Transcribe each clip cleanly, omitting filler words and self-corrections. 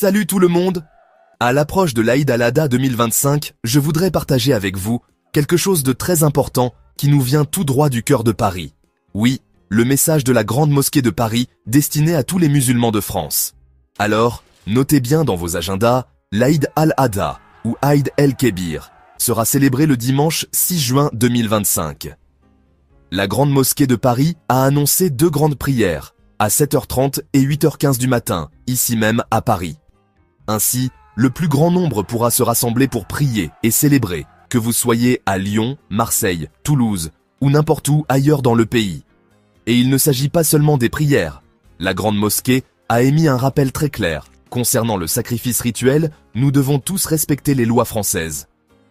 Salut tout le monde! À l'approche de l'Aïd al-Adha 2025, je voudrais partager avec vous quelque chose de très important qui nous vient tout droit du cœur de Paris. Oui, le message de la Grande Mosquée de Paris destiné à tous les musulmans de France. Alors, notez bien dans vos agendas, l'Aïd al-Adha ou Aïd el-Kébir sera célébré le dimanche 6 juin 2025. La Grande Mosquée de Paris a annoncé 2 grandes prières à 7h30 et 8h15 du matin, ici même à Paris. Ainsi, le plus grand nombre pourra se rassembler pour prier et célébrer, que vous soyez à Lyon, Marseille, Toulouse ou n'importe où ailleurs dans le pays. Et il ne s'agit pas seulement des prières. La Grande Mosquée a émis un rappel très clair. Concernant le sacrifice rituel, nous devons tous respecter les lois françaises.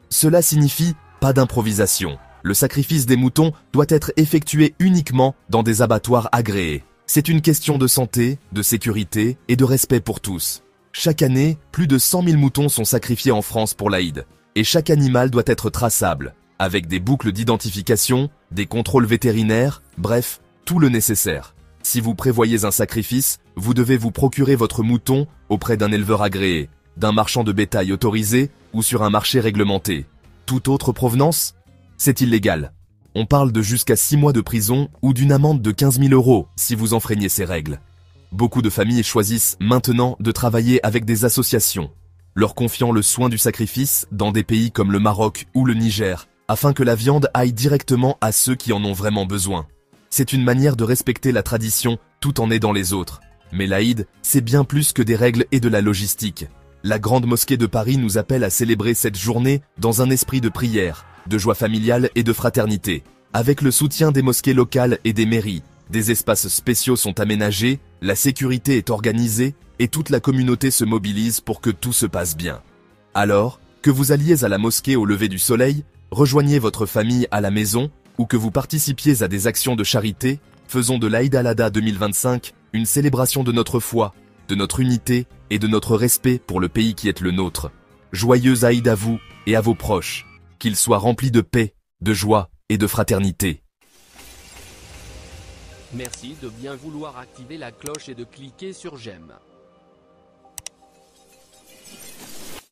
Cela signifie pas d'improvisation. Le sacrifice des moutons doit être effectué uniquement dans des abattoirs agréés. C'est une question de santé, de sécurité et de respect pour tous. Chaque année, plus de 100 000 moutons sont sacrifiés en France pour l'Aïd. Et chaque animal doit être traçable, avec des boucles d'identification, des contrôles vétérinaires, bref, tout le nécessaire. Si vous prévoyez un sacrifice, vous devez vous procurer votre mouton auprès d'un éleveur agréé, d'un marchand de bétail autorisé ou sur un marché réglementé. Toute autre provenance, c'est illégal. On parle de jusqu'à 6 mois de prison ou d'une amende de 15 000 € si vous enfreignez ces règles. Beaucoup de familles choisissent maintenant de travailler avec des associations, leur confiant le soin du sacrifice dans des pays comme le Maroc ou le Niger, afin que la viande aille directement à ceux qui en ont vraiment besoin. C'est une manière de respecter la tradition tout en aidant les autres. Mais l'Aïd, c'est bien plus que des règles et de la logistique. La Grande Mosquée de Paris nous appelle à célébrer cette journée dans un esprit de prière, de joie familiale et de fraternité. Avec le soutien des mosquées locales et des mairies, des espaces spéciaux sont aménagés, la sécurité est organisée et toute la communauté se mobilise pour que tout se passe bien. Alors, que vous alliez à la mosquée au lever du soleil, rejoignez votre famille à la maison ou que vous participiez à des actions de charité, faisons de l'Aïd al-Adha 2025 une célébration de notre foi, de notre unité et de notre respect pour le pays qui est le nôtre. Joyeux Aïd à vous et à vos proches, qu'ils soient remplis de paix, de joie et de fraternité. Merci de bien vouloir activer la cloche et de cliquer sur j'aime.